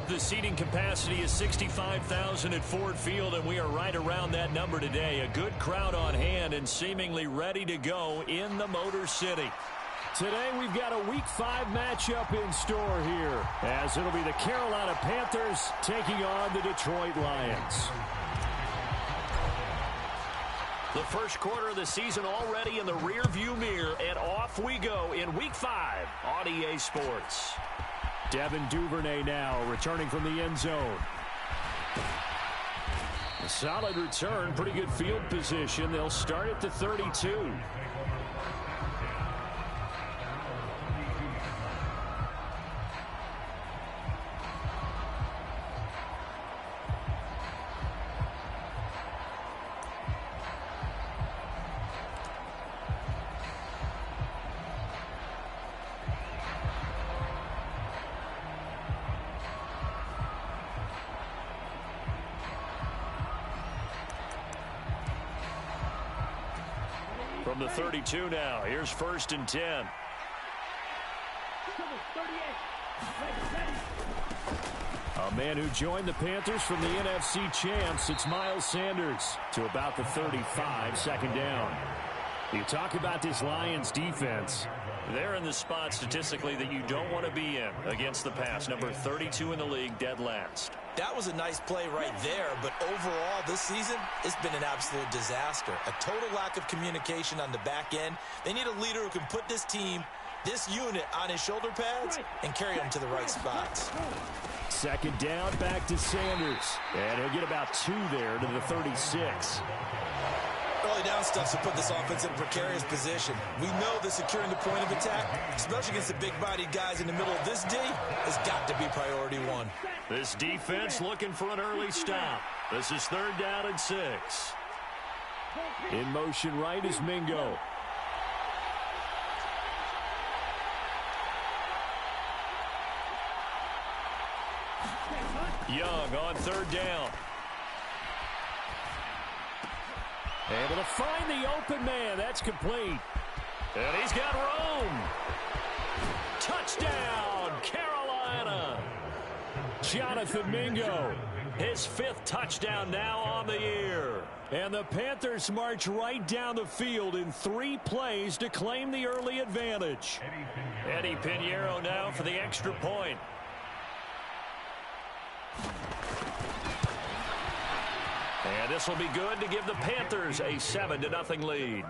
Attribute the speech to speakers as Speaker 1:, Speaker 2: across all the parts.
Speaker 1: The seating capacity is 65,000 at Ford Field, and we are right around that number today. A good crowd on hand and seemingly ready to go in the Motor City.
Speaker 2: Today we've got a Week 5 matchup in store here, as it'll be the Carolina Panthers taking on the Detroit Lions.
Speaker 1: The first quarter of the season already in the rearview mirror, and off we go in Week 5 on EA Sports.
Speaker 2: Devin Duvernay now returning from the end zone. A solid return, pretty good field position. They'll start at the 32.
Speaker 1: From the 32 now, here's 1st and 10.
Speaker 2: A man who joined the Panthers from the NFC champs, it's Miles Sanders to about the 35, 2nd down. You talk about this Lions defense.
Speaker 1: They're in the spot statistically that you don't want to be in against the pass. Number 32 in the league, dead last.
Speaker 3: That was a nice play right there, but overall this season, it's been an absolute disaster. A total lack of communication on the back end. They need a leader who can put this team, this unit, on his shoulder pads and carry them to the right spots.
Speaker 2: 2nd down, back to Sanders. And he'll get about 2 there to the 36.
Speaker 3: Early down stuff to put this offense in a precarious position. We know that securing the point of attack, especially against the big-bodied guys in the middle of this D, has got to be priority 1.
Speaker 1: This defense looking for an early stop. This is 3rd down and 6.
Speaker 2: In motion right is Mingo.
Speaker 1: Young on 3rd down.
Speaker 2: Able to find the open man. That's complete.
Speaker 1: And he's got room. Touchdown, Carolina.
Speaker 2: Jonathan Mingo.
Speaker 1: His 5th touchdown now on the year.
Speaker 2: And the Panthers march right down the field in 3 plays to claim the early advantage.
Speaker 1: Eddie Pinheiro now for the extra point. And this will be good to give the Panthers a 7-0 lead.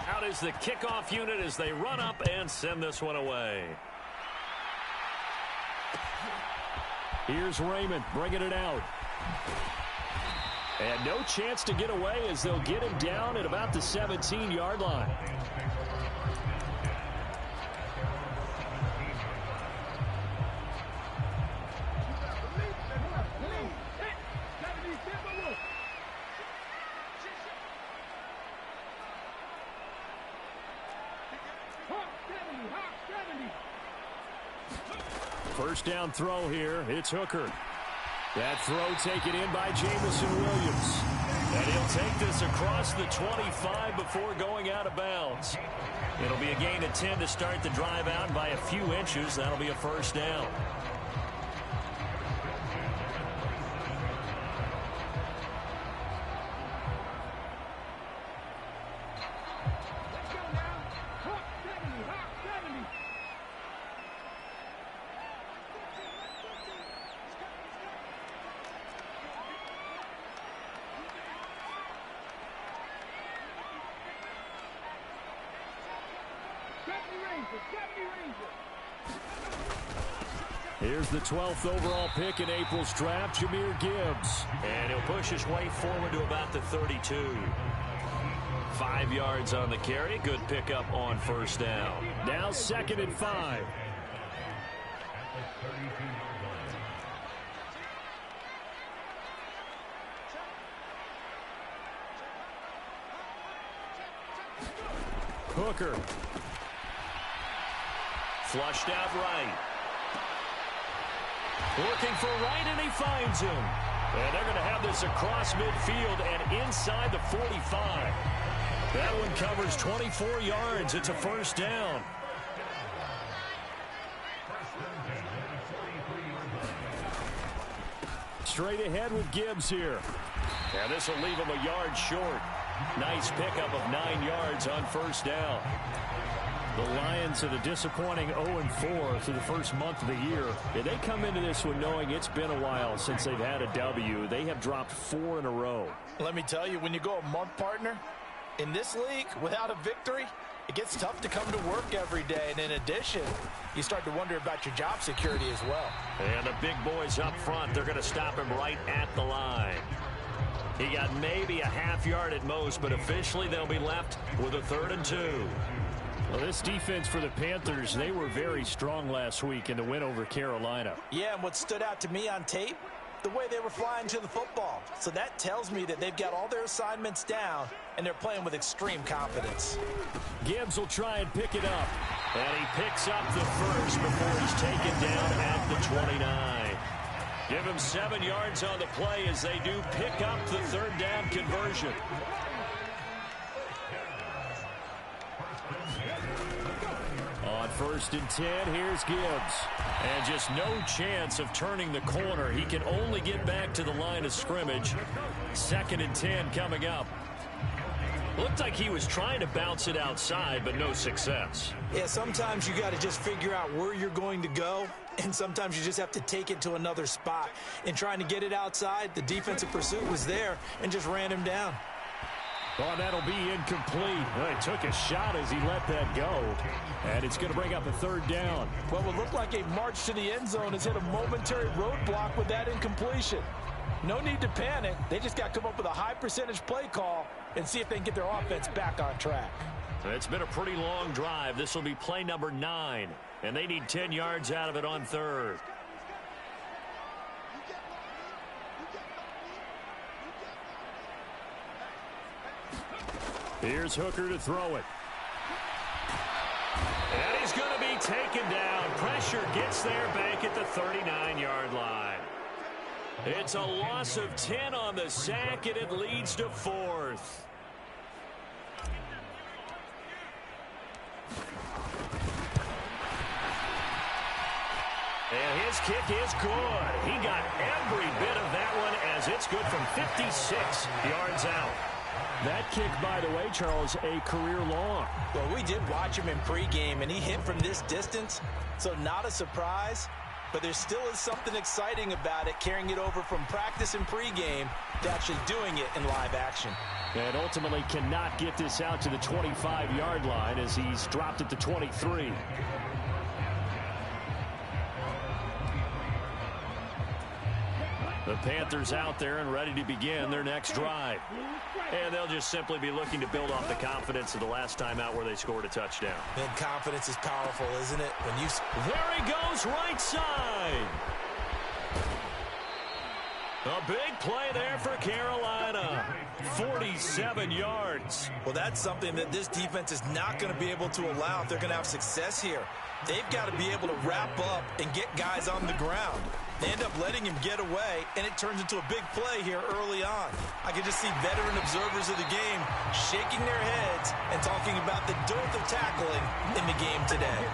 Speaker 1: Out is the kickoff unit as they run up and send this one away.
Speaker 2: Here's Raymond bringing it out. And no chance to get away as they'll get him down at about the 17-yard line. First down throw here. It's Hooker. That throw taken in by Jamison Williams.
Speaker 1: And he'll take this across the 25 before going out of bounds. It'll be a gain of 10 to start the drive out by a few inches. That'll be a 1st down.
Speaker 2: Here's the 12th overall pick in April's draft, Jahmyr Gibbs.
Speaker 1: And he'll push his way forward to about the 32. 5 yards on the carry. Good pickup on 1st down.
Speaker 2: Now 2nd and 5. Hooker.
Speaker 1: Flushed out right. Looking for right, and he finds him. And they're going to have this across midfield and inside the 45. That one covers 24 yards. It's a first down.
Speaker 2: Straight ahead with Gibbs here.
Speaker 1: And this will leave him a yard short. Nice pickup of 9 yards on first down.
Speaker 2: The Lions are the disappointing 0-4 through the first month of the year. And they come into this one knowing it's been a while since they've had a W. They have dropped 4 in a row.
Speaker 3: Let me tell you, when you go a month, partner, in this league, without a victory, it gets tough to come to work every day. And in addition, you start to wonder about your job security as well.
Speaker 1: And the big boys up front, they're going to stop him right at the line. He got maybe a half yard at most, but officially they'll be left with a 3rd and 2.
Speaker 2: Well, this defense for the Panthers, they were very strong last week in the win over Carolina.
Speaker 3: Yeah, and what stood out to me on tape, the way they were flying to the football. So that tells me that they've got all their assignments down, and they're playing with extreme confidence.
Speaker 2: Gibbs will try and pick it up.
Speaker 1: And he picks up the first before he's taken down at the 29. Give him 7 yards on the play as they do pick up the 3rd down conversion.
Speaker 2: On 1st and 10, here's Gibbs.
Speaker 1: And just no chance of turning the corner. He can only get back to the line of scrimmage. 2nd and 10 coming up. Looked like he was trying to bounce it outside, but no success.
Speaker 3: Yeah, sometimes you got to just figure out where you're going to go, and sometimes you just have to take it to another spot. In trying to get it outside, the defensive pursuit was there and just ran him down.
Speaker 2: Oh, that'll be incomplete. Well, he took a shot as he let that go. And it's going to bring up a 3rd down.
Speaker 3: Well, what looked like a march to the end zone has hit a momentary roadblock with that incompletion. No need to panic. They just got to come up with a high percentage play call and see if they can get their offense back on track.
Speaker 1: It's been a pretty long drive. This will be play number 9. And they need 10 yards out of it on 3rd.
Speaker 2: Here's Hooker to throw it.
Speaker 1: And he's going to be taken down. Pressure gets there back at the 39-yard line. It's a loss of 10 on the sack, and it leads to 4th. And his kick is good. He got every bit of that one as it's good from 56 yards out.
Speaker 2: That kick, by the way, Charles, a career long.
Speaker 3: Well, we did watch him in pregame, and he hit from this distance, so not a surprise. But there still is something exciting about it, carrying it over from practice and pregame to actually doing it in live action.
Speaker 2: And ultimately cannot get this out to the 25-yard line as he's dropped at the 23. The Panthers out there and ready to begin their next drive.
Speaker 1: And they'll just simply be looking to build off the confidence of the last time out where they scored a touchdown.
Speaker 3: And confidence is powerful, isn't it? When you...
Speaker 1: There he goes, right side. A big play there for Carolina. 47 yards.
Speaker 3: Well, that's something that this defense is not going to be able to allow if they're going to have success here. They've got to be able to wrap up and get guys on the ground. They end up letting him get away, and it turns into a big play here early on. I can just see veteran observers of the game shaking their heads and talking about the dearth of tackling in the game today.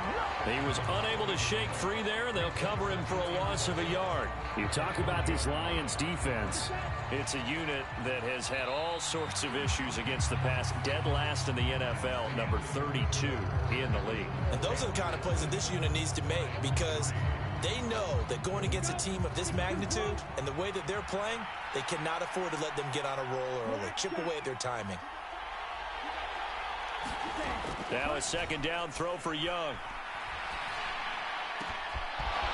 Speaker 1: He was unable to shake free there. They'll cover him for a loss of a yard.
Speaker 2: You talk about this Lions defense.
Speaker 1: It's a unit that has had all sorts of issues against the pass. Dead last in the NFL, number 32 in the league.
Speaker 3: And those are the kind of plays that this unit needs to make, because they know that going against a team of this magnitude and the way that they're playing, they cannot afford to let them get on a roll early. Chip away at their timing.
Speaker 1: Now a 2nd down throw for Young.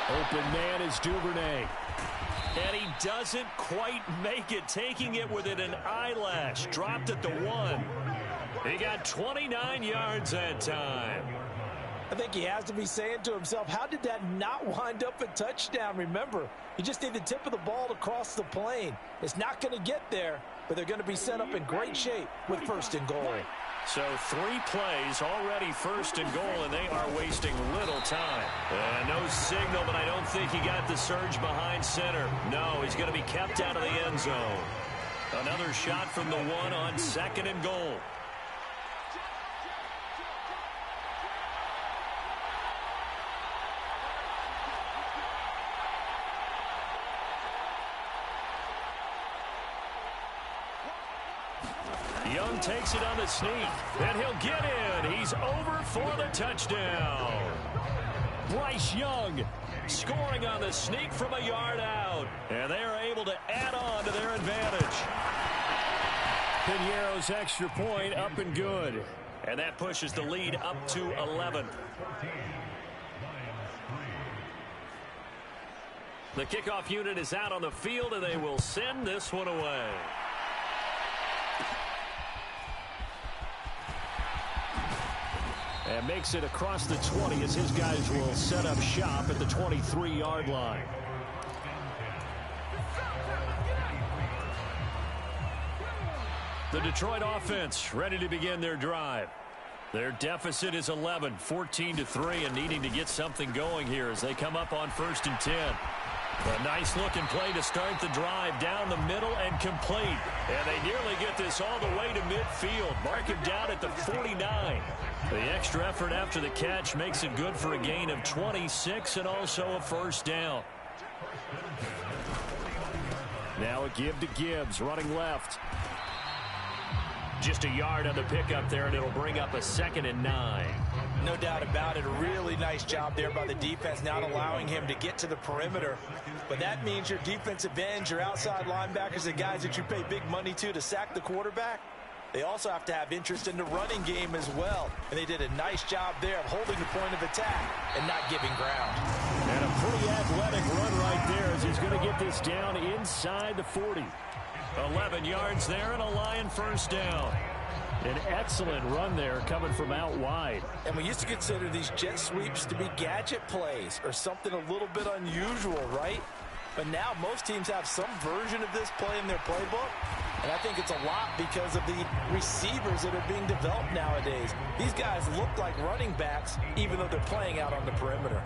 Speaker 2: Open man is Duvernay.
Speaker 1: And he doesn't quite make it, taking it within an eyelash. Dropped at the 1. He got 29 yards that time.
Speaker 3: I think he has to be saying to himself, how did that not wind up a touchdown? Remember, you just need the tip of the ball to cross the plane. It's not going to get there, but they're going to be set up in great shape with 1st and goal.
Speaker 1: So 3 plays, already 1st and goal, and they are wasting little time. No signal, but I don't think he got the surge behind center. No, he's going to be kept out of the end zone. Another shot from the 1 on 2nd and goal. Young takes it on the sneak, and he'll get in. He's over for the touchdown. Bryce Young scoring on the sneak from a yard out, and they are able to add on to their advantage. Piñeiro's extra point up and good, and that pushes the lead up to 11. The kickoff unit is out on the field, and they will send this one away. And makes it across the 20 as his guys will set up shop at the 23-yard line. The Detroit offense ready to begin their drive. Their deficit is 11, 14-3, and needing to get something going here as they come up on 1st and 10. A nice-looking play to start the drive down the middle and complete. And they nearly get this all the way to midfield. Mark him down at the 49. The extra effort after the catch makes it good for a gain of 26 and also a first down. Now a give to Gibbs, running left. Just a yard on the pickup there, and it'll bring up a 2nd and 9.
Speaker 3: No doubt about it. A really nice job there by the defense, not allowing him to get to the perimeter. But that means your defensive ends, your outside linebackers, the guys that you pay big money to sack the quarterback, they also have to have interest in the running game as well. And they did a nice job there of holding the point of attack and not giving ground.
Speaker 1: And a pretty athletic run right there as he's going to get this down inside the 40. 11 yards there and a Lion first down. An excellent run there coming from out wide.
Speaker 3: And we used to consider these jet sweeps to be gadget plays or something a little bit unusual, right? But now most teams have some version of this play in their playbook. And I think it's a lot because of the receivers that are being developed nowadays. These guys look like running backs even though they're playing out on the perimeter.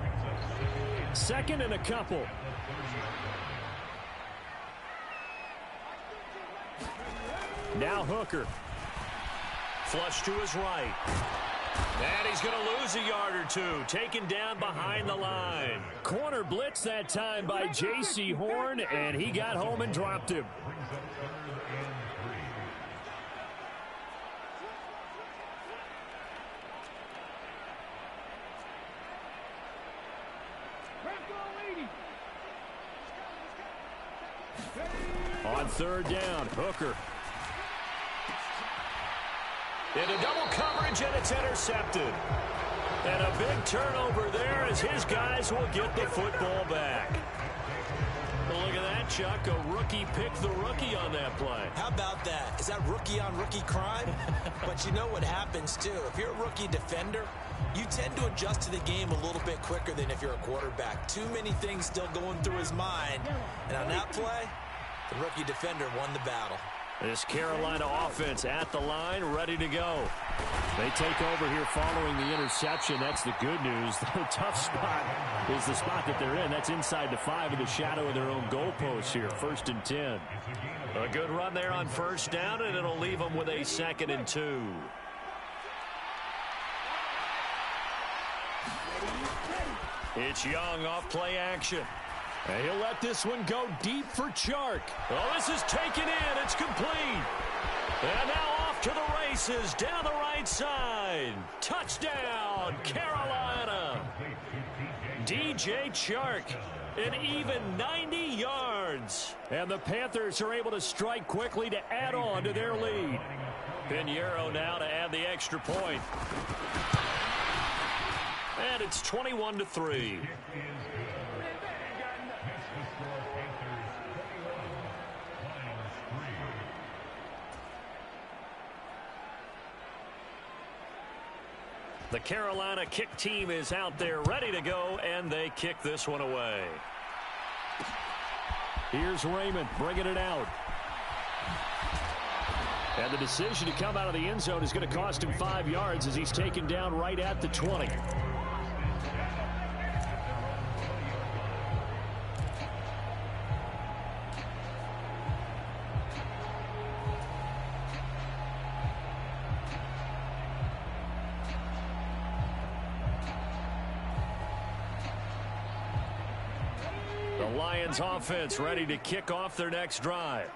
Speaker 1: 2nd and a couple. Now Hooker. Flush to his right. And he's going to lose a yard or two. Taken down behind the line. Corner blitz that time by J.C. Horn, and he got home and dropped him. On 3rd down, Hooker. Into double coverage, and it's intercepted. And a big turnover there as his guys will get the football back. Well, look at that, Chuck. A rookie picked the rookie on that play.
Speaker 3: How about that? Is that rookie-on-rookie crime? But you know what happens, too. If you're a rookie defender, you tend to adjust to the game a little bit quicker than if you're a quarterback. Too many things still going through his mind. And on that play, the rookie defender won the battle.
Speaker 1: This Carolina offense at the line, ready to go. They take over here following the interception. That's the good news. The tough spot is the spot that they're in. That's inside the 5 in the shadow of their own goalpost here. 1st and 10. A good run there on 1st down, and it'll leave them with a 2nd and 2. It's Young off play action. And he'll let this one go deep for Chark. Oh, this is taken in. It's complete. And now off to the races down the right side. Touchdown, Carolina. DJ Chark, an even 90 yards. And the Panthers are able to strike quickly to add on to their lead. Piñeiro now to add the extra point. And it's 21-3. The Carolina kick team is out there ready to go, and they kick this one away. Here's Raymond bringing it out. And the decision to come out of the end zone is going to cost him 5 yards as he's taken down right at the 20. The Lions offense ready to kick off their next drive.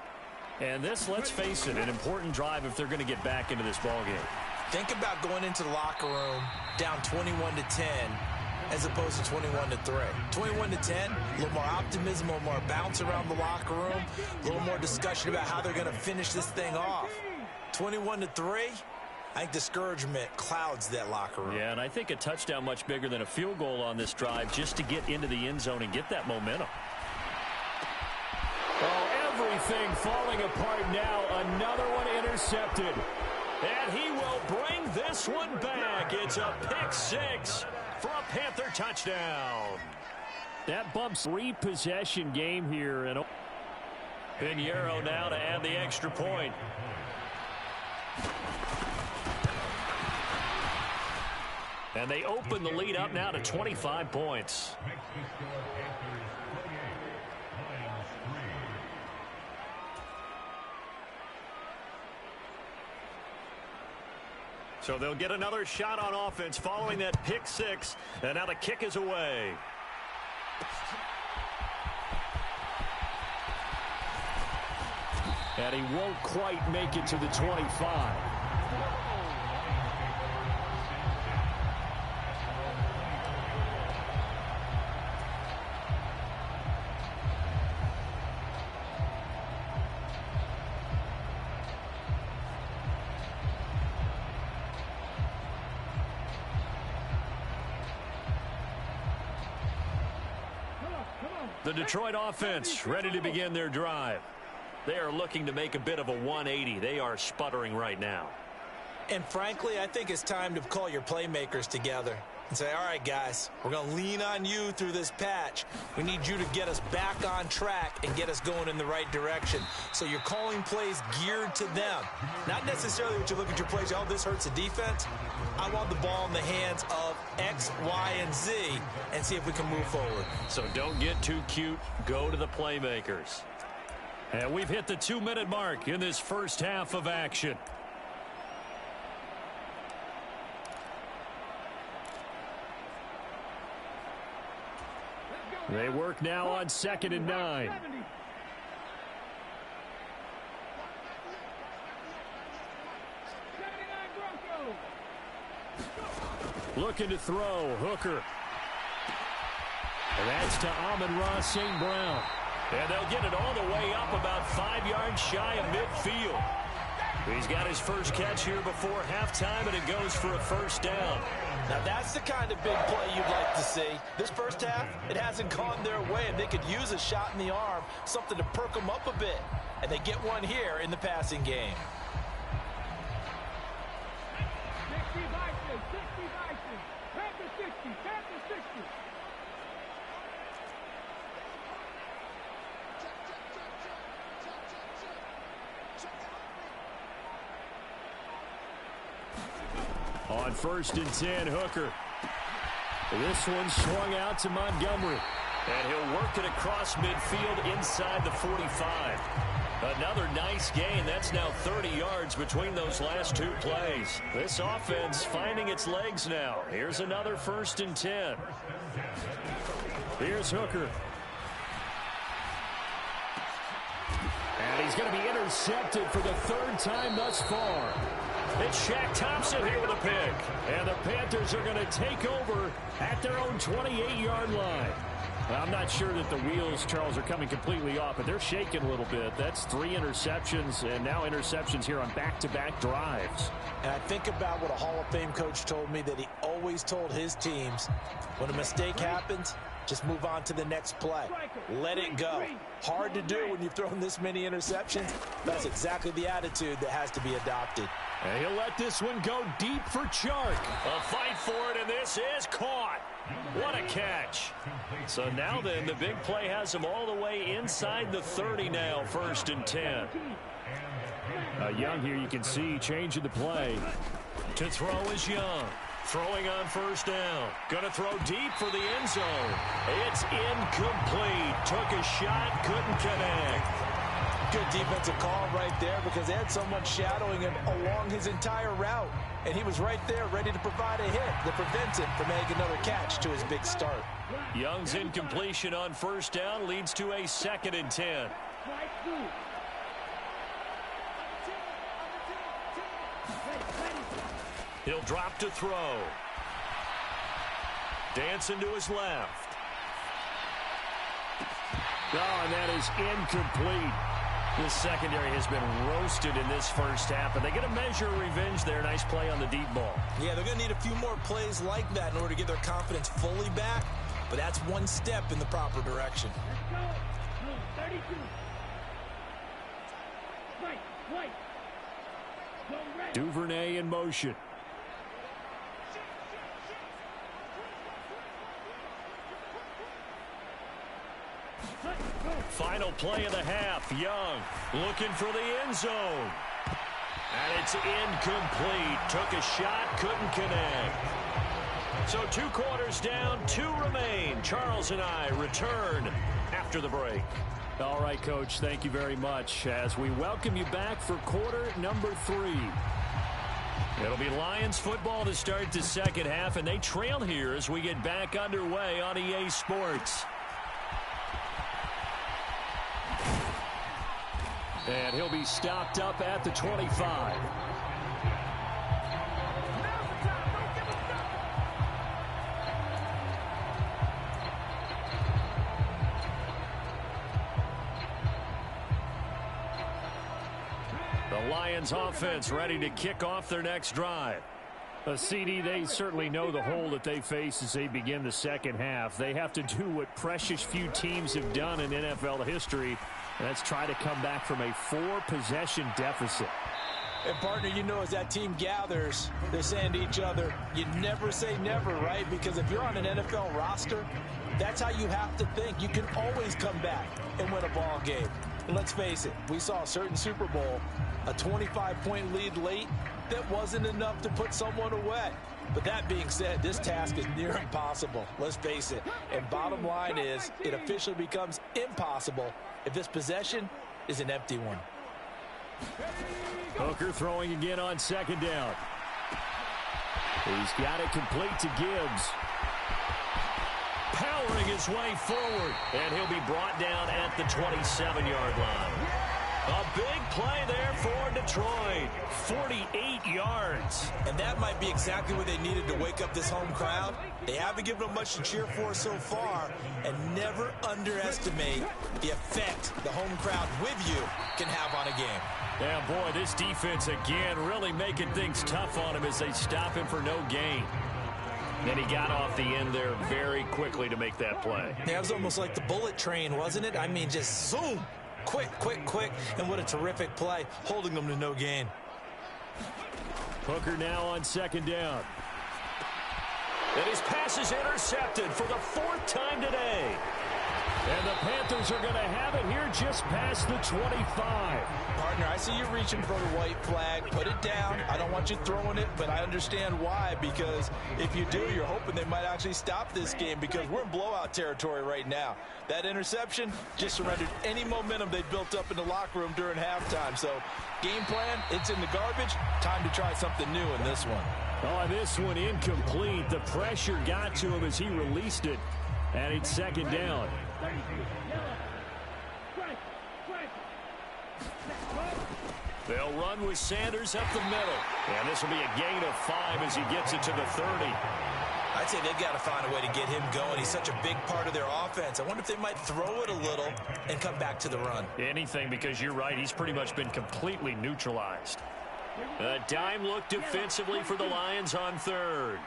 Speaker 1: And this, let's face it, an important drive if they're going to get back into this ballgame.
Speaker 3: Think about going into the locker room down 21-10 as opposed to 21-3. 21-10, a little more optimism, a little more bounce around the locker room, a little more discussion about how they're going to finish this thing off. 21-3, I think discouragement clouds that locker room.
Speaker 1: Yeah, and I think a touchdown much bigger than a field goal on this drive just to get into the end zone and get that momentum. Oh, everything falling apart now. Another one intercepted. And he will bring this one back. It's a pick six for a Panther touchdown. That bumps repossession game here. And Pinheiro now to add the extra point. And they open the lead up now to 25 points. So they'll get another shot on offense following that pick six. And now the kick is away. And he won't quite make it to the 25. The Detroit offense ready to begin their drive. They are looking to make a bit of a 180. They are sputtering right now.
Speaker 3: And frankly, I think it's time to call your playmakers together and say, all right, guys, we're going to lean on you through this patch. We need you to get us back on track and get us going in the right direction. So you're calling plays geared to them. Not necessarily what you look at your plays, oh, this hurts the defense. I want the ball in the hands of X, Y, and Z and see if we can move forward.
Speaker 1: So don't get too cute. Go to the playmakers. And we've hit the 2-minute mark in this first half of action. They work now on 2nd and 9. Looking to throw. Hooker. And that's to Amon-Ra St. Brown. And they'll get it all the way up about 5 yards shy of midfield. He's got his first catch here before halftime, and it goes for a first down.
Speaker 3: Now that's the kind of big play you'd like to see. This first half, it hasn't gone their way, and they could use a shot in the arm, something to perk them up a bit. And they get one here in the passing game.
Speaker 1: On 1st and 10, Hooker. This one swung out to Montgomery. And he'll work it across midfield inside the 45. Another nice gain. That's now 30 yards between those last 2 plays. This offense finding its legs now. Here's another 1st and 10. Here's Hooker. And he's going to be intercepted for the 3rd time thus far. It's Shaq Thompson here with a pick. And the Panthers are going to take over at their own 28-yard line. Well, I'm not sure that the wheels, Charles, are coming completely off, but they're shaking a little bit. That's 3 interceptions, and now interceptions here on back-to-back drives.
Speaker 3: And I think about what a Hall of Fame coach told me, that he always told his teams, when a mistake happens, just move on to the next play. Let it go. Hard to do when you've thrown this many interceptions. That's exactly the attitude that has to be adopted.
Speaker 1: And he'll let this one go deep for Chark. A fight for it, and this is caught. What a catch. So now then, the big play has him all the way inside the 30 now, 1st and 10. Young here, you can see changing the play. To throw is Young. Throwing on 1st down. Going to throw deep for the end zone. It's incomplete. Took a shot, couldn't connect.
Speaker 3: Good defensive call right there, because they had someone shadowing him along his entire route. And he was right there ready to provide a hit that prevents him from making another catch to his big start.
Speaker 1: Young's incompletion on 1st down leads to a 2nd and 10. He'll drop to throw. Dancing to his left.
Speaker 2: Oh, and that is incomplete.
Speaker 1: The secondary has been roasted in this first half, but they get a measure of revenge there. Nice play on the deep ball.
Speaker 3: Yeah, they're going to need a few more plays like that in order to get their confidence fully back, but that's one step in the proper direction.
Speaker 4: Let's go. 32.
Speaker 2: Duvernay in motion.
Speaker 1: Final play of the half. Young looking for the end zone. And it's incomplete. Took a shot, couldn't connect. So 2 quarters down, 2 remain. Charles and I return after the break.
Speaker 2: All right, Coach, thank you very much as we welcome you back for quarter number 3.
Speaker 1: It'll be Lions football to start the second half, and they trail here as we get back underway on EA Sports.
Speaker 2: And he'll be stopped up at the 25.
Speaker 1: The Lions offense ready to kick off their next drive.
Speaker 2: CD, they certainly know the hole that they face as they begin the second half. They have to do what precious few teams have done in NFL history. Let's try to come back from a 4-possession deficit.
Speaker 3: And, partner, you know, as that team gathers, they're saying to each other, you never say never, right? Because if you're on an NFL roster, that's how you have to think. You can always come back and win a ball game. And let's face it, we saw a certain Super Bowl, a 25-point lead late, that wasn't enough to put someone away. But that being said, this task is near impossible. Let's face it. And bottom line is, it officially becomes impossible if this possession is an empty one.
Speaker 2: Hooker throwing again on second down. He's got it complete to Gibbs.
Speaker 1: Powering his way forward, and he'll be brought down at the 27-yard line. A big play there for Detroit. 48 yards.
Speaker 3: And that might be exactly what they needed to wake up this home crowd. They haven't given them much to cheer for so far, and never underestimate the effect the home crowd with you can have on a game.
Speaker 1: Yeah, boy, this defense again really making things tough on him as they stop him for no gain. And he got off the end there very quickly to make that play.
Speaker 3: Yeah, it was almost like the bullet train, wasn't it? I mean, just zoom. Quick, quick, quick. And what a terrific play, holding them to no gain.
Speaker 2: Hooker now on second down.
Speaker 1: And his pass is intercepted for the 4th time today.
Speaker 2: And the Panthers are going to have it here just past the 25.
Speaker 3: Partner, I see you reaching for the white flag. Put it down. I don't want you throwing it, but I understand why. Because if you do, you're hoping they might actually stop this game because we're in blowout territory right now. That interception just surrendered any momentum they built up in the locker room during halftime. So, game plan, it's in the garbage. Time to try something new in this one.
Speaker 2: Oh, this one incomplete. The pressure got to him as he released it. And it's second down.
Speaker 1: They'll run with Sanders up the middle. And this will be a gain of 5 as he gets it to the 30.
Speaker 3: I'd say they've got to find a way to get him going. He's such a big part of their offense. I wonder if they might throw it a little and come back to the run.
Speaker 1: Anything, because you're right. He's pretty much been completely neutralized. A dime look defensively for the Lions on 3rd.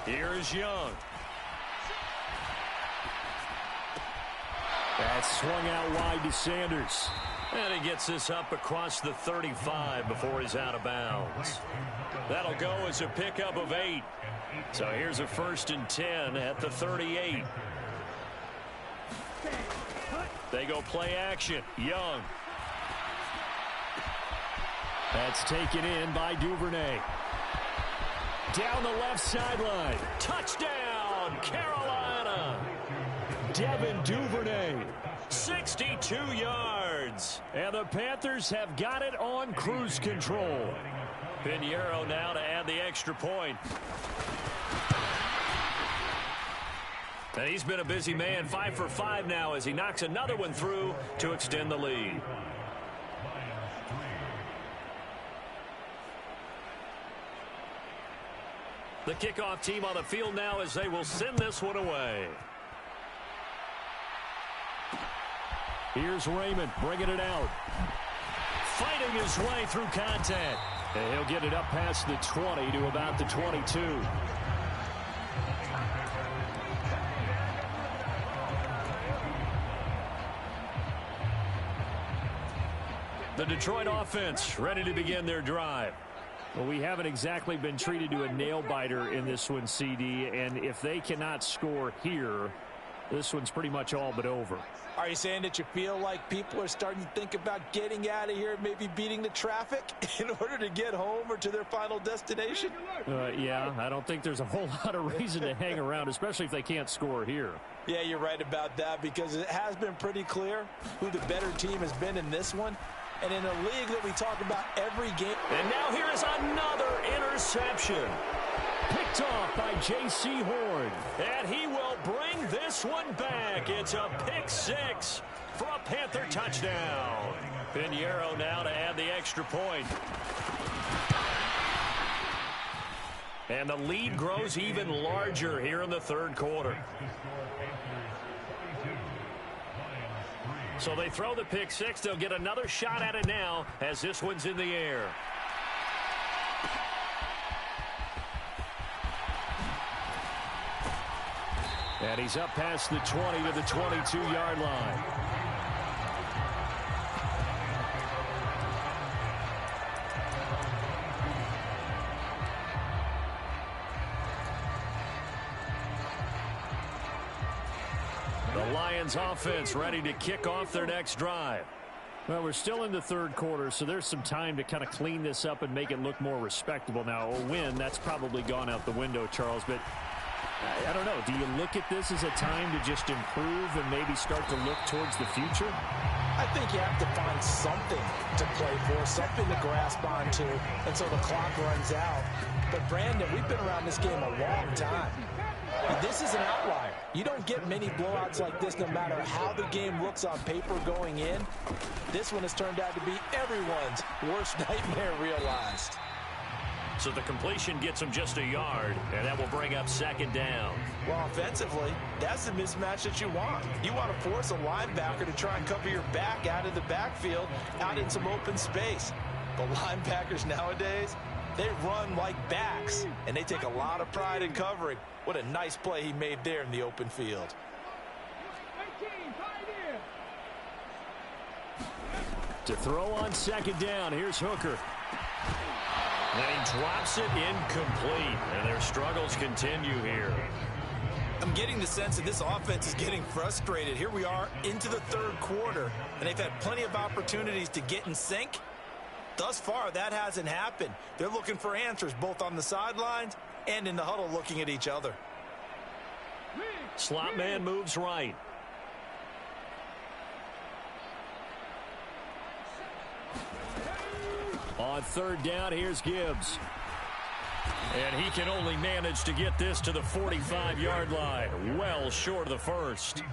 Speaker 1: Here is Young.
Speaker 2: That's swung out wide to Sanders.
Speaker 1: And he gets this up across the 35 before he's out of bounds. That'll go as a pickup of 8. So here's a 1st and 10 at the 38. They go play action. Young.
Speaker 2: That's taken in by Duvernay. Down the left sideline.
Speaker 1: Touchdown, Carolina.
Speaker 2: Devin Duvernay.
Speaker 1: 62 yards.
Speaker 2: And the Panthers have got it on cruise control.
Speaker 1: Pinheiro now to add the extra point. And he's been a busy man, 5 for 5 now as he knocks another one through to extend the lead. The kickoff team on the field now as they will send this one away.
Speaker 2: Here's Raymond bringing it out.
Speaker 1: Fighting his way through contact.
Speaker 2: And he'll get it up past the 20 to about the 22.
Speaker 1: The Detroit offense ready to begin their drive.
Speaker 2: Well, we haven't exactly been treated to a nail-biter in this one, CD, and if they cannot score here, this one's pretty much all but over.
Speaker 3: Are you saying that you feel like people are starting to think about getting out of here, maybe beating the traffic in order to get home or to their final destination?
Speaker 2: Yeah, I don't think there's a whole lot of reason to hang around, especially if they can't score here.
Speaker 3: Yeah, you're right about that because it has been pretty clear who the better team has been in this one. And in a league that we talk about every game.
Speaker 1: And now here is another interception.
Speaker 2: Picked off by J.C. Horn.
Speaker 1: And he will bring this one back. It's a pick six for a Panther touchdown. Pinheiro now to add the extra point. And the lead grows even larger here in the third quarter. So they throw the pick six. They'll get another shot at it now as this one's in the air.
Speaker 2: And he's up past the 20 to the 22-yard line.
Speaker 1: The Lions offense ready to kick off their next drive.
Speaker 2: Well, we're still in the third quarter, so there's some time to kind of clean this up and make it look more respectable. Now, a win, that's probably gone out the window, Charles, but I don't know. Do you look at this as a time to just improve and maybe start to look towards the future?
Speaker 3: I think you have to find something to play for, something to grasp onto until the clock runs out. But, Brandon, we've been around this game a long time. This is an outlier. You don't get many blowouts like this no matter how the game looks on paper going in. This one has turned out to be everyone's worst nightmare realized.
Speaker 1: So the completion gets him just a yard, and that will bring up second down.
Speaker 3: Well, offensively, that's the mismatch that you want. You want to force a linebacker to try and cover your back out of the backfield, out in some open space. But linebackers nowadays, they run like backs, and they take a lot of pride in covering. What a nice play he made there in the open field.
Speaker 2: To throw on second down, here's Hooker.
Speaker 1: And he drops it incomplete, and their struggles continue here.
Speaker 3: I'm getting the sense that this offense is getting frustrated. Here we are into the third quarter, and they've had plenty of opportunities to get in sync. Thus far, that hasn't happened. They're looking for answers both on the sidelines and in the huddle looking at each other.
Speaker 1: Slot man moves right.
Speaker 2: On third down, here's Gibbs.
Speaker 1: And he can only manage to get this to the 45-yard line. Well short of the first.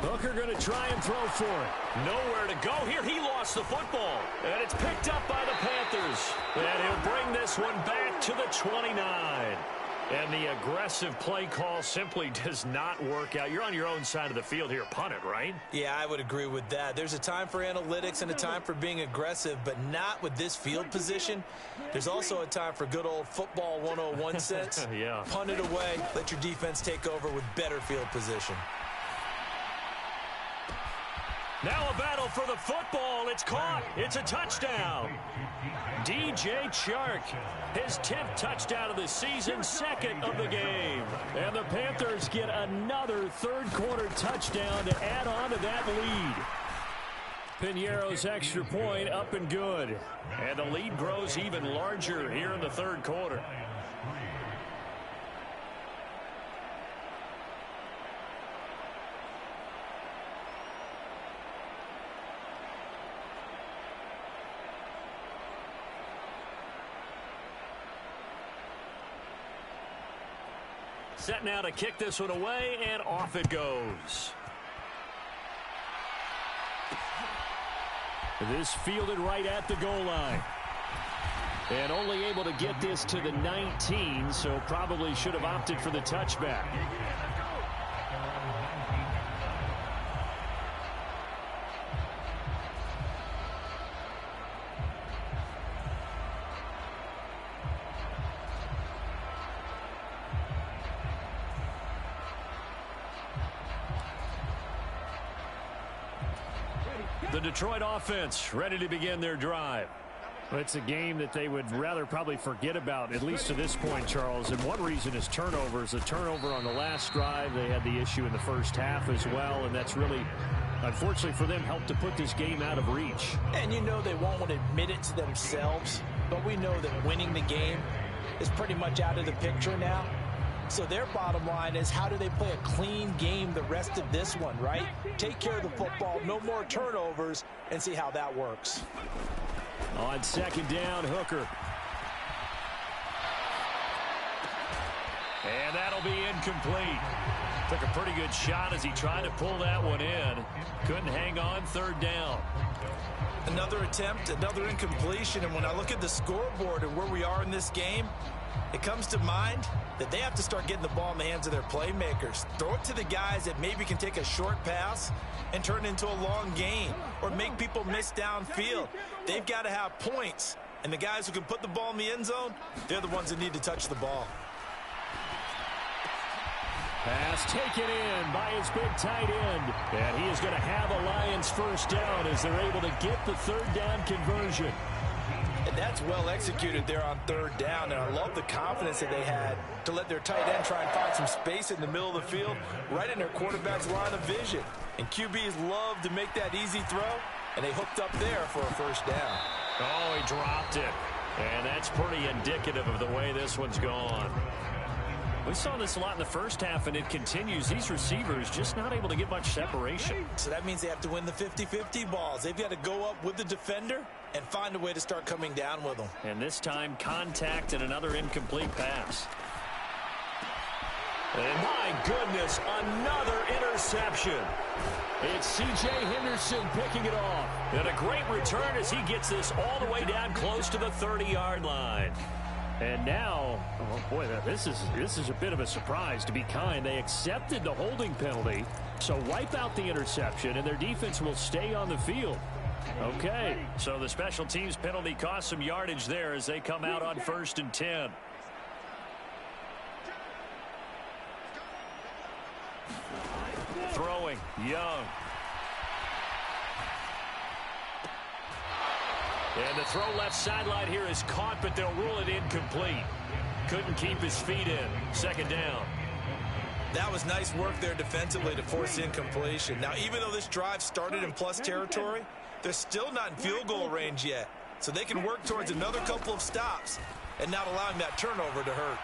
Speaker 2: Hooker going to try and throw for it.
Speaker 1: Nowhere to go here. He lost the football. And it's picked up by the Panthers. And he'll bring this one back to the 29. And the aggressive play call simply does not work out. You're on your own side of the field here. Punt it, right?
Speaker 3: Yeah, I would agree with that. There's a time for analytics and a time for being aggressive, but not with this field position. There's also a time for good old football 101 sense.
Speaker 1: Yeah.
Speaker 3: Punt it away. Let your defense take over with better field position.
Speaker 1: Now a battle for the football. It's caught. It's a touchdown. DJ Chark, his 10th touchdown of the season, second of the game.
Speaker 2: And the Panthers get another third quarter touchdown to add on to that lead. Pinheiro's extra point up and good.
Speaker 1: And the lead grows even larger here in the third quarter. Set now to kick this one away, and off it goes.
Speaker 2: This fielded right at the goal line. And only able to get this to the 19, so probably should have opted for the touchback.
Speaker 1: The Detroit offense ready to begin their drive.
Speaker 2: Well, it's a game that they would rather probably forget about, at least to this point, Charles. And one reason is turnovers. A turnover on the last drive. They had the issue in the first half as well, and that's really, unfortunately for them, helped to put this game out of reach.
Speaker 3: And you know they won't want to admit it to themselves, but we know that winning the game is pretty much out of the picture now. So their bottom line is, how do they play a clean game the rest of this one, right? Take care of the football, no more turnovers, and see how that works.
Speaker 2: On second down, Hooker.
Speaker 1: And that'll be incomplete. Took a pretty good shot as he tried to pull that one in. Couldn't hang on, third down.
Speaker 3: Another attempt, another incompletion, and when I look at the scoreboard and where we are in this game, it comes to mind that they have to start getting the ball in the hands of their playmakers. Throw it to the guys that maybe can take a short pass and turn it into a long gain or make people miss downfield. They've got to have points, and the guys who can put the ball in the end zone, they're the ones that need to touch the ball.
Speaker 2: Pass taken in by his big tight end. And he is going to have a Lions first down as they're able to get the third down conversion.
Speaker 3: And that's well executed there on third down, and I love the confidence that they had to let their tight end try and find some space in the middle of the field, right in their quarterback's line of vision. And QBs love to make that easy throw, and they hooked up there for a first down.
Speaker 1: Oh, he dropped it. And that's pretty indicative of the way this one's gone. We saw this a lot in the first half, and it continues. These receivers just not able to get much separation.
Speaker 3: So that means they have to win the 50-50 balls. They've got to go up with the defender and find a way to start coming down with them.
Speaker 1: And this time, contact and another incomplete pass. And my goodness, another interception.
Speaker 2: It's C.J. Henderson picking it off.
Speaker 1: And a great return as he gets this all the way down close to the 30-yard line.
Speaker 2: And now, oh boy, this is a bit of a surprise, to be kind. They accepted the holding penalty, so wipe out the interception, and their defense will stay on the field. Okay.
Speaker 1: So the special teams penalty cost some yardage there as they come out on 1st and 10. Throwing, Young. And the throw left sideline here is caught, but they'll rule it incomplete. Couldn't keep his feet in. Second down.
Speaker 3: That was nice work there defensively to force incompletion. Now, even though this drive started in plus territory, they're still not in field goal range yet. So they can work towards another couple of stops and not allowing that turnover to hurt.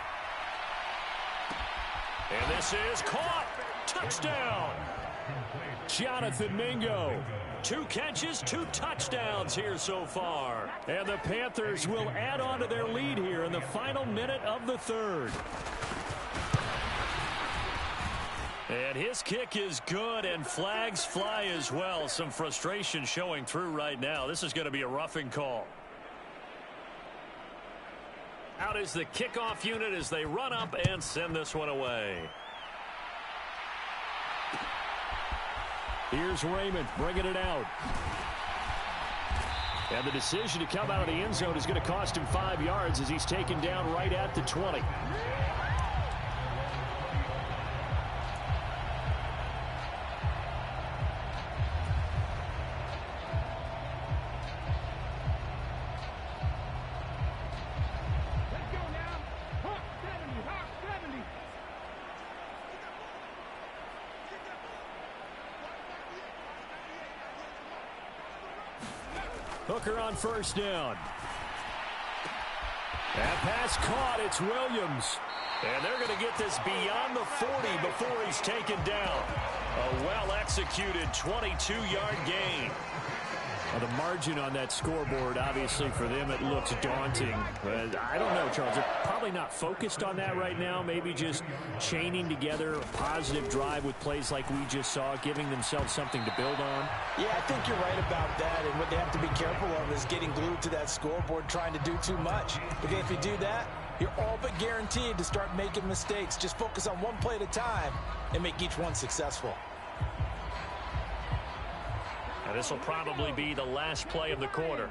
Speaker 1: And this is caught. Touchdown.
Speaker 2: Jonathan Mingo.
Speaker 1: 2 catches, 2 touchdowns here so far.
Speaker 2: And the Panthers will add on to their lead here in the final minute of the third.
Speaker 1: And his kick is good, and flags fly as well. Some frustration showing through right now. This is going to be a roughing call. Out is the kickoff unit as they run up and send this one away.
Speaker 2: Here's Raymond bringing it out. And the decision to come out of the end zone is going to cost him 5 yards as he's taken down right at the 20. Hooker on first down. That pass caught. It's Williams.
Speaker 1: And they're going to get this beyond the 40 before he's taken down. A well-executed 22-yard gain.
Speaker 2: Well, the margin on that scoreboard, obviously for them, it looks daunting. But I don't know, Charles. They're probably not focused on that right now. Maybe just chaining together a positive drive with plays like we just saw, giving themselves something to build on.
Speaker 3: Yeah, I think you're right about that. And what they have to be careful of is getting glued to that scoreboard, trying to do too much. Because if you do that, you're all but guaranteed to start making mistakes. Just focus on one play at a time and make each one successful.
Speaker 1: And this will probably be the last play of the quarter.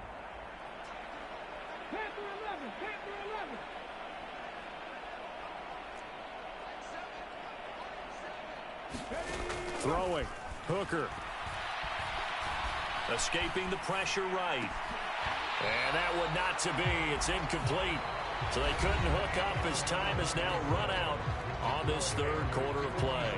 Speaker 2: Throwing. Hooker.
Speaker 1: Escaping the pressure right. And that one not to be. It's incomplete. So they couldn't hook up as time has now run out on this third quarter of play.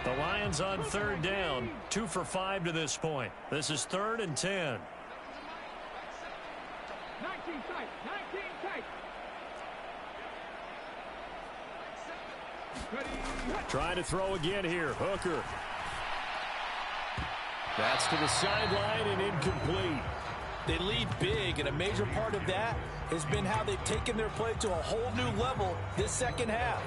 Speaker 1: The Lions on third down, 2 for 5 to this point. This is 3rd and 10.
Speaker 4: 19 tight, 19 tight.
Speaker 2: Trying to throw again here. Hooker. That's to the sideline and incomplete.
Speaker 3: They lead big, and a major part of that has been how they've taken their play to a whole new level this second half.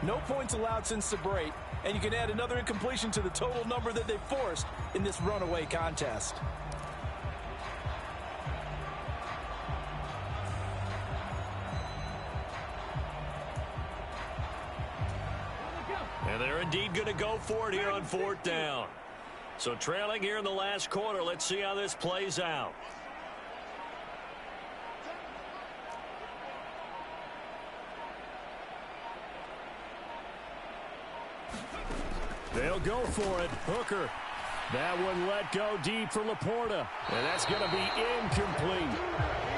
Speaker 3: No points allowed since the break, and you can add another incompletion to the total number that they've forced in this runaway contest.
Speaker 1: And they're indeed going to go for it here on 4th down. So trailing here in the last quarter. Let's see how this plays out.
Speaker 2: They'll go for it. Hooker. That one let go deep for Laporta. And that's going to be incomplete.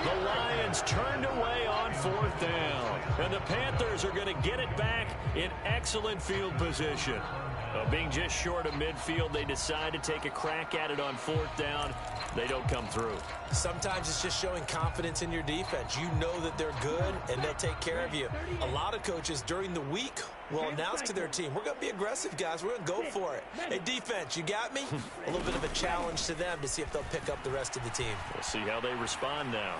Speaker 1: The Lions turned away on 4th down. And the Panthers are going to get it back in excellent field position. Being just short of midfield, they decide to take a crack at it on 4th down. They don't come through.
Speaker 3: Sometimes it's just showing confidence in your defense. You know that they're good, and they'll take care of you. A lot of coaches during the week will announce to their team, we're going to be aggressive, guys. We're going to go for it. Hey, defense, you got me? A little bit of a challenge to them to see if they'll pick up the rest of the team.
Speaker 1: We'll see how they respond now.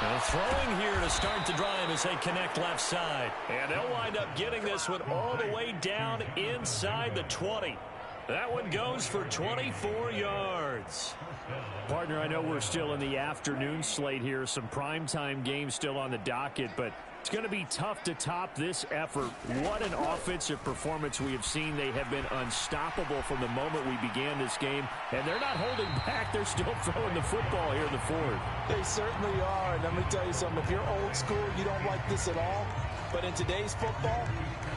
Speaker 1: Now throwing here to start the drive as they connect left side. And they'll wind up getting this one all the way down inside the 20. That one goes for 24 yards.
Speaker 2: Partner, I know we're still in the afternoon slate here. Some primetime games still on the docket, but it's going to be tough to top this effort. What an offensive performance we have seen. They have been unstoppable from the moment we began this game, and they're not holding back. They're still throwing the football here in the 4th.
Speaker 3: They certainly are, and let me tell you something. If you're old school, you don't like this at all. But in today's football,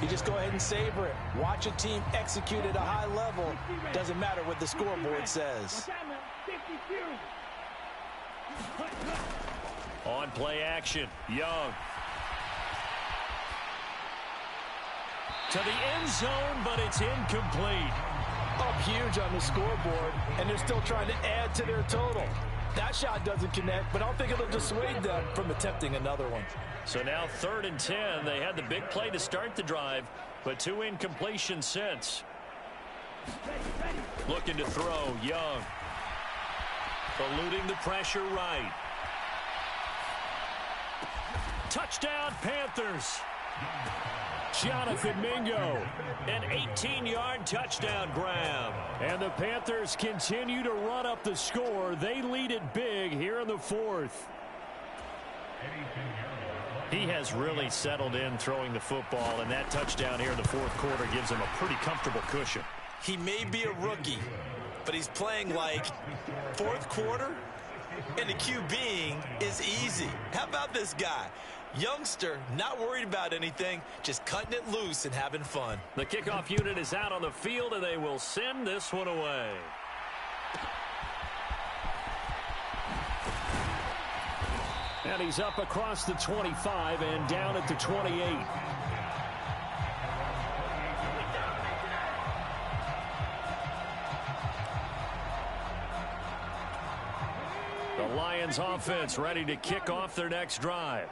Speaker 3: you just go ahead and savor it. Watch a team execute at a high level. Doesn't matter what the scoreboard says.
Speaker 1: On play action, Young. To the end zone, but it's incomplete.
Speaker 3: Up huge on the scoreboard, and they're still trying to add to their total. That shot doesn't connect, but I don't think it'll dissuade them from attempting another one.
Speaker 1: So now 3rd and 10. They had the big play to start the drive, but 2 incompletions since. Looking to throw, Young. Eluding the pressure right. Touchdown, Panthers.
Speaker 2: Jonathan Mingo.
Speaker 1: An 18-yard touchdown grab.
Speaker 2: And the Panthers continue to run up the score. They lead it big here in the 4th.
Speaker 1: He has really settled in throwing the football, and that touchdown here in the 4th quarter gives him a pretty comfortable cushion.
Speaker 3: He may be a rookie, but he's playing like 4th quarter, and the QBing is easy. How about this guy? Youngster, not worried about anything, just cutting it loose and having fun.
Speaker 1: The kickoff unit is out on the field, and they will send this one away.
Speaker 2: And he's up across the 25 and down at the 28. The Lions offense ready to kick off their next drive.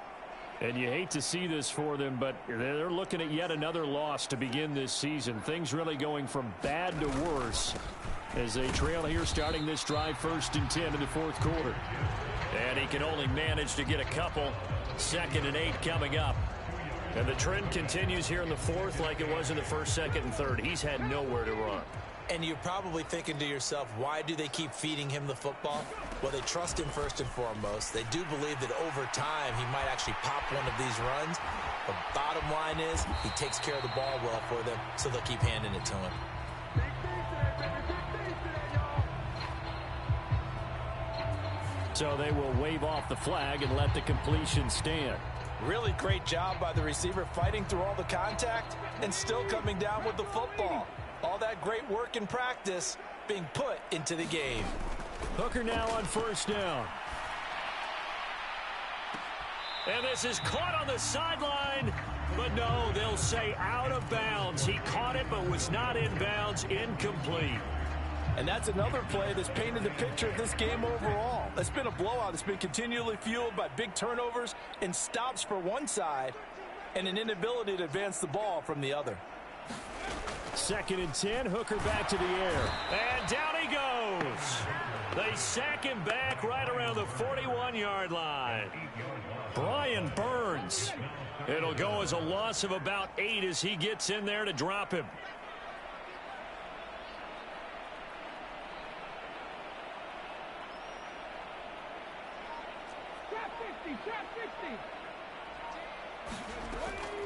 Speaker 2: And you hate to see this for them, but they're looking at yet another loss to begin this season. Things really going from bad to worse as they trail here starting this drive 1st and 10 in the 4th quarter.
Speaker 1: And he can only manage to get a couple. 2nd and 8 coming up. And the trend continues here in the 4th like it was in the 1st, 2nd, and 3rd. He's had nowhere to run.
Speaker 3: And you're probably thinking to yourself, why do they keep feeding him the football? Well, they trust him first and foremost. They do believe that over time he might actually pop one of these runs. The bottom line is he takes care of the ball well for them, so they'll keep handing it to him.
Speaker 2: So they will wave off the flag and let the completion stand.
Speaker 3: Really great job by the receiver fighting through all the contact and still coming down with the football. All that great work in practice being put into the game.
Speaker 2: Hooker now on 1st down.
Speaker 1: And this is caught on the sideline. But no, they'll say out of bounds. He caught it but was not in bounds. Incomplete.
Speaker 3: And that's another play that's painted the picture of this game overall. It's been a blowout. It's been continually fueled by big turnovers and stops for one side and an inability to advance the ball from the other.
Speaker 2: 2nd and 10. Hooker back to the air.
Speaker 1: And down he goes. They sack him back right around the 41-yard line. Brian Burns. It'll go as a loss of about 8 as he gets in there to drop him.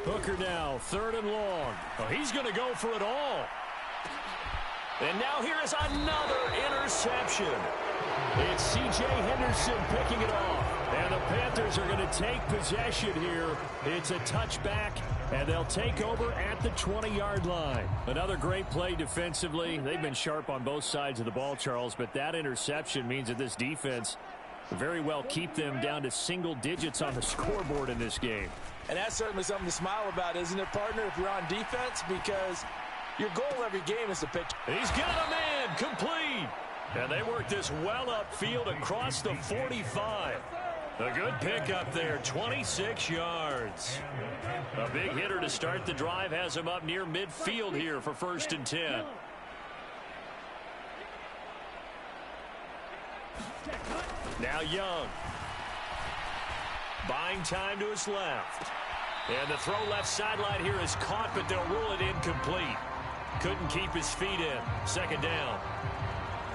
Speaker 2: Hooker now, 3rd and long.
Speaker 1: Oh, he's going to go for it all. And now here is another interception.
Speaker 2: It's C.J. Henderson picking it off. And the Panthers are going to take possession here. It's a touchback, and they'll take over at the 20-yard line. Another great play defensively. They've been sharp on both sides of the ball, Charles, but that interception means that this defense very well keep them down to single digits on the scoreboard in this game.
Speaker 3: And that's certainly something to smile about, isn't it, partner, if you're on defense? Because your goal every game is to pitch.
Speaker 1: He's got a man complete. And they work this well upfield across the 45. A good pickup there, 26 yards. A big hitter to start the drive has him up near midfield here for 1st and 10. Now Young. Buying time to his left. And the throw left sideline here is caught, but they'll rule it incomplete. Couldn't keep his feet in. 2nd down.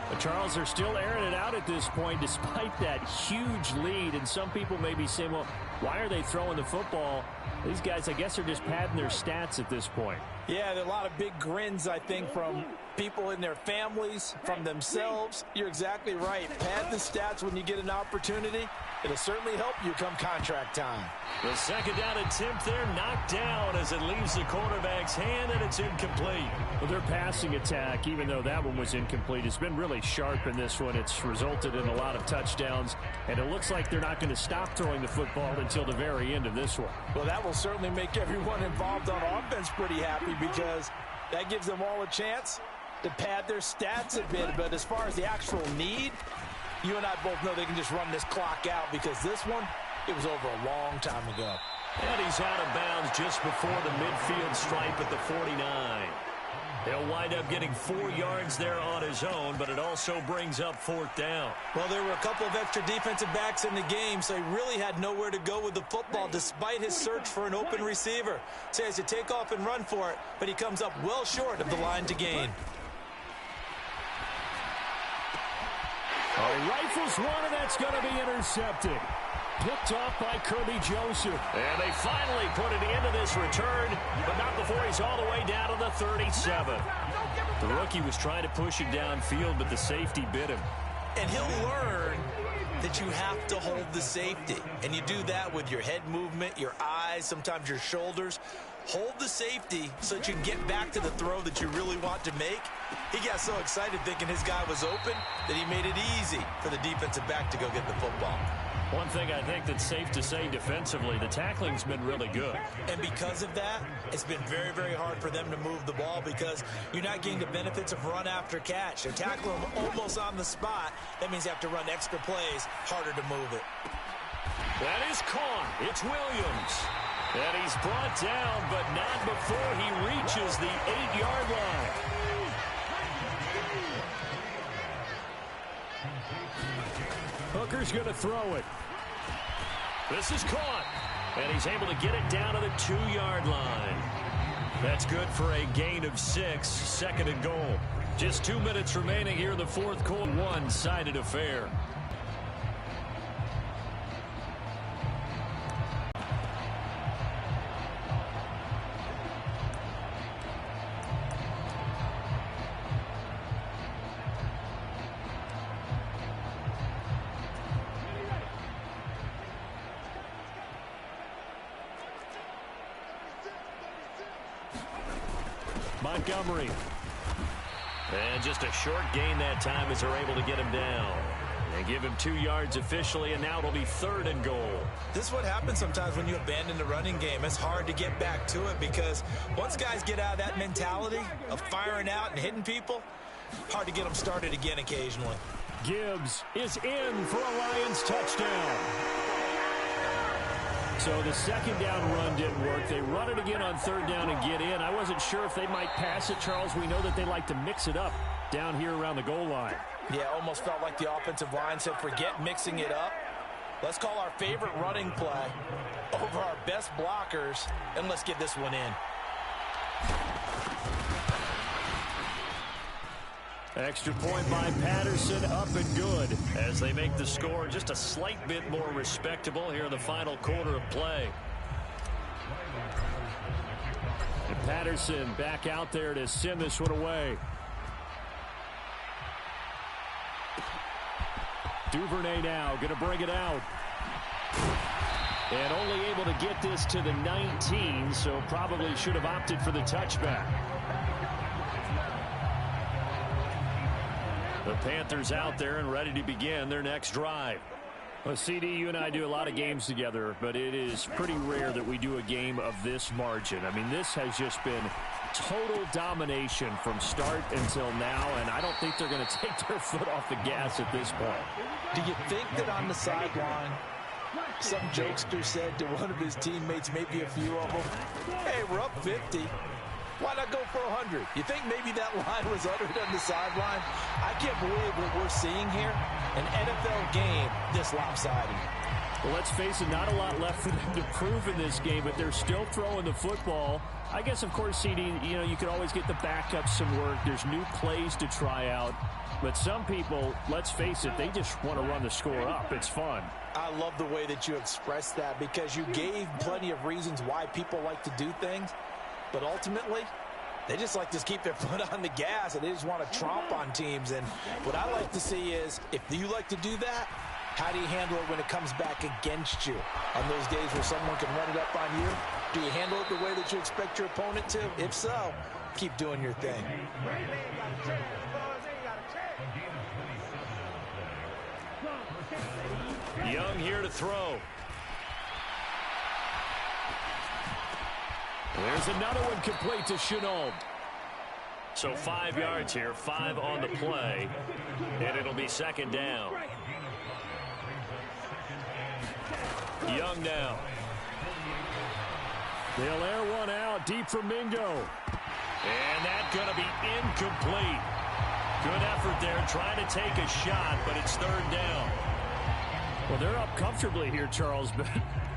Speaker 2: But Charles, they're still airing it out at this point despite that huge lead. And some people may be saying, well, why are they throwing the football? These guys, I guess, are just padding their stats at this point.
Speaker 3: Yeah, there are a lot of big grins, I think, from people in their families, from themselves. You're exactly right. Pad the stats when you get an opportunity. It'll certainly help you come contract time.
Speaker 1: The 2nd down attempt there knocked down as it leaves the quarterback's hand, and it's incomplete.
Speaker 2: Well, their passing attack, even though that one was incomplete, has been really sharp in this one. It's resulted in a lot of touchdowns, and it looks like they're not going to stop throwing the football until the very end of this one.
Speaker 3: Well, that will certainly make everyone involved on offense pretty happy because that gives them all a chance to pad their stats a bit. But as far as the actual need, you and I both know they can just run this clock out because this one, it was over a long time ago.
Speaker 1: And he's out of bounds just before the midfield stripe at the 49. He'll wind up getting 4 yards there on his own, but it also brings up 4th down.
Speaker 3: Well, there were a couple of extra defensive backs in the game, so he really had nowhere to go with the football despite his search for an open receiver. So he has to take off and run for it, but he comes up well short of the line to gain.
Speaker 2: Rifles one, and that's going to be intercepted. Picked off by Kirby Joseph.
Speaker 1: And they finally put an end to this return, but not before he's all the way down to the 37. The rookie was trying to push him downfield, but the safety bit him.
Speaker 3: And he'll learn that you have to hold the safety. And you do that with your head movement, your eyes, sometimes your shoulders. Hold the safety so that you can get back to the throw that you really want to make. He got so excited thinking his guy was open that he made it easy for the defensive back to go get the football.
Speaker 1: One thing I think that's safe to say defensively, the tackling's been really good.
Speaker 3: And because of that, it's been very, very hard for them to move the ball because you're not getting the benefits of run after catch. They're tackling them almost on the spot. That means you have to run extra plays, harder to move it.
Speaker 1: That is caught. It's Williams. And he's brought down, but not before he reaches the 8-yard line.
Speaker 2: Hooker's going to throw it.
Speaker 1: This is caught. And he's able to get it down to the 2-yard line. That's good for a gain of 6, second and goal. Just 2 minutes remaining here in the fourth quarter. One-sided affair.
Speaker 2: Montgomery.
Speaker 1: And just a short gain that time as they're able to get him down. And give him 2 yards officially, and now it'll be third and goal.
Speaker 3: This is what happens sometimes when you abandon the running game. It's hard to get back to it because once guys get out of that mentality of firing out and hitting people, hard to get them started again occasionally.
Speaker 2: Gibbs is in for a Lions touchdown. So the second down run didn't work. They run it again on third down and get in. I wasn't sure if they might pass it, Charles. We know that they like to mix it up down here around the goal line.
Speaker 3: Yeah, almost felt like the offensive line said, forget mixing it up. Let's call our favorite running play over our best blockers, and let's get this one in.
Speaker 2: Extra point by Patterson, up and good.
Speaker 1: As they make the score just a slight bit more respectable here in the final quarter of play.
Speaker 2: And Patterson back out there to send this one away. Duvernay now going to bring it out. And only able to get this to the 19, so probably should have opted for the touchback.
Speaker 1: The Panthers out there and ready to begin their next drive.
Speaker 2: Well, CD, you and I do a lot of games together, but it is pretty rare that we do a game of this margin. I mean, this has just been total domination from start until now, and I don't think they're going to take their foot off the gas at this point.
Speaker 3: Do you think that on the sideline, some jokester said to one of his teammates, maybe a few of them, hey, we're up 50. Why not go for 100? You think maybe that line was uttered on the sideline? I can't believe what we're seeing here. An NFL game this lopsided.
Speaker 2: Well, let's face it, not a lot left for them to prove in this game, but they're still throwing the football. I guess, of course, CD, you know, you could always get the backups some work. There's new plays to try out. But some people, let's face it, they just want to run the score up. It's fun.
Speaker 3: I love the way that you expressed that because you gave plenty of reasons why people like to do things. But ultimately, they just like to keep their foot on the gas, and they just want to tromp on teams. And what I like to see is, if you like to do that, how do you handle it when it comes back against you? On those days where someone can run it up on you, do you handle it the way that you expect your opponent to? If so, keep doing your thing.
Speaker 1: Young here to throw.
Speaker 2: There's another one complete to Shenault.
Speaker 1: So 5 yards here, 5 on the play, and it'll be second down. Young now.
Speaker 2: They'll air one out deep for Mingo.
Speaker 1: And that's going to be incomplete. Good effort there, trying to take a shot, but it's third down.
Speaker 2: Well, they're up comfortably here, Charles, but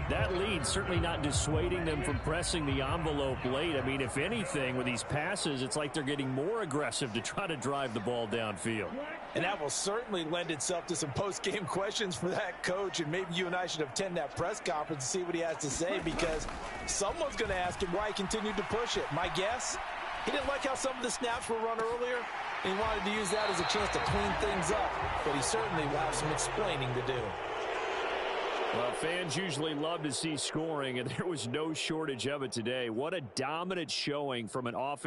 Speaker 2: that lead certainly not dissuading them from pressing the envelope late. I mean, if anything, with these passes, it's like they're getting more aggressive to try to drive the ball downfield.
Speaker 3: And that will certainly lend itself to some post-game questions for that coach, and maybe you and I should attend that press conference and see what he has to say, because someone's going to ask him why he continued to push it. My guess, he didn't like how some of the snaps were run earlier, and he wanted to use that as a chance to clean things up, but he certainly will have some explaining to do.
Speaker 2: Well, fans usually love to see scoring, and there was no shortage of it today. What a dominant showing from an offense.